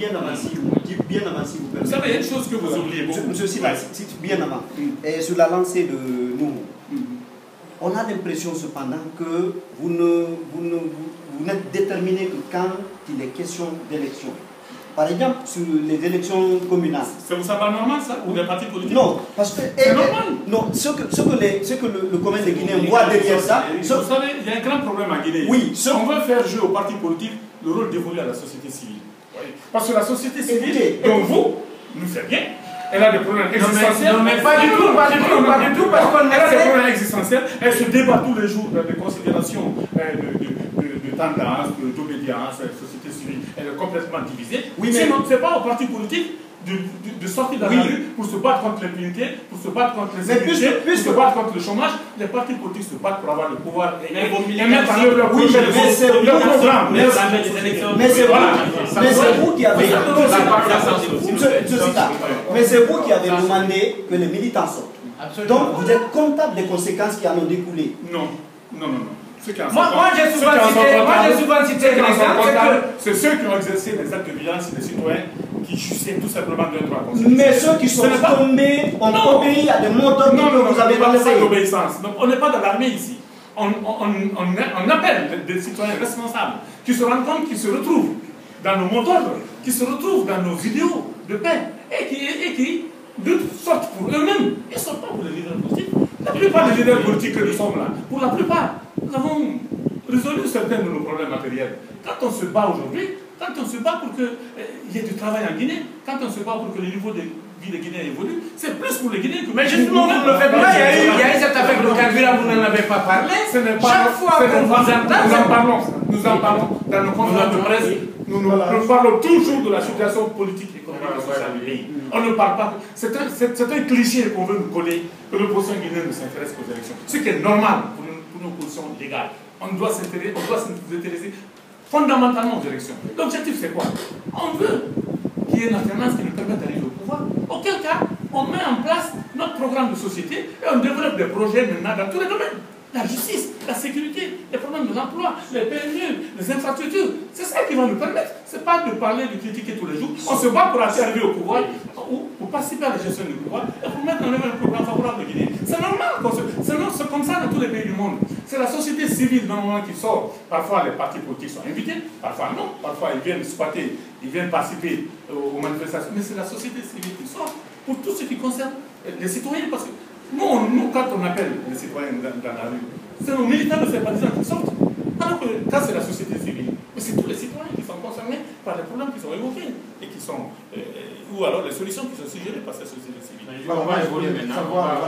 bien avant, si vous permettez. Vous savez, il y a une chose que vous oubliez beaucoup. Monsieur Silla, bien avant. Et sur la lancée de nous, on a l'impression cependant que vous n'êtes déterminé que quand il est question d'élection. Par exemple, sur les élections communales. Ça vous semble normal, ça, ou les partis politiques? Non, parce que... C'est normal. Non, ce que le commun des Guinéens voit derrière ça... Vous savez, il y a un grand problème en Guinée. Oui. On veut faire jouer aux partis politiques le rôle dévolu à la société civile. Parce que la société civile, donc vous, nous fait bien. Elle a des problèmes existentiels. Non, mais pas du tout, parce qu'on a des problèmes existentiels. Elle se débat tous les jours dans des considérations de tendance, d'obédience, la société civile. Elle est complètement divisée. Oui, mais sinon, ce n'est pas aux partis politiques de sortir dans la rue pour se battre contre l'impunité, pour se battre contre les inégalités, pour se battre contre le chômage. Les partis politiques se battent pour avoir le pouvoir et mettre en œuvre leur projet, leur programme. Mais c'est vous qui avez... Mais c'est vous qui avez demandé que les militants sortent. Donc vous êtes comptable des conséquences qui en ont découlé. Non. Moi, j'ai souvent cité c'est ceux qui ont exercé des actes de violence et des citoyens qui jugeaient tout simplement de leur droit constitutionnel. Mais ceux qui sont tombés ont obéi à des mots d'ordre que vous avez pas lancés. d'obéissance. Donc on n'est pas dans l'armée ici. On appelle des citoyens responsables qui se rendent compte qu'ils se retrouvent dans nos mots d'ordre, qui se retrouvent dans nos idéaux de paix et qui sortent pour eux-mêmes. Ils ne sortent pas pour les leaders politiques. La plupart des leaders politiques que nous sommes là, pour la plupart, nous avons résolu certains de nos problèmes matériels. Quand on se bat aujourd'hui, quand on se bat pour qu'il y ait du travail en Guinée, quand on se bat pour que le niveau de vie des Guinéens évolue, c'est plus pour les Guinéens que... Mais justement, vous ne le faites pas. Il y a eu cette affaire de carburant, vous n'en avez pas parlé. Chaque fois qu'on vous entend... Nous en parlons dans nos conférences de presse. Nous parlons toujours de la situation politique et économique et sociale du pays. On ne parle pas... C'est un cliché qu'on veut nous coller, que l'opposition guinéenne ne s'intéresse qu'aux élections. Ce qui est normal pour une opposition légale. On doit s'intéresser fondamentalement aux élections. L'objectif, c'est quoi? On veut qu'il y ait une alternance qui nous permette d'arriver au pouvoir. Auquel cas, on met en place notre programme de société et on développe des projets maintenant dans tous les domaines. La justice, la sécurité, les problèmes de l'emploi, les PME, les infrastructures. C'est ça qui va nous permettre. Ce n'est pas de parler, de critiquer tous les jours. On se bat pour arriver au pouvoir, ou pour participer à la gestion du pouvoir, et pour mettre en œuvre un programme favorable de Guinée. C'est normal, c'est comme ça dans tous les pays du monde. C'est la société civile, normalement, qui sort. Parfois, les partis politiques sont invités, parfois non. Parfois, ils viennent squatter, ils viennent participer aux manifestations. Mais c'est la société civile qui sort pour tout ce qui concerne les citoyens. Parce que nous, quand on appelle les citoyens dans la rue, c'est nos militants de sympathisants qui sortent. Alors que quand c'est la société civile, c'est tous les citoyens qui sont concernés par les problèmes qui sont évoqués et qui sont, ou alors les solutions qui sont suggérées par cette société civile. On va évoluer maintenant.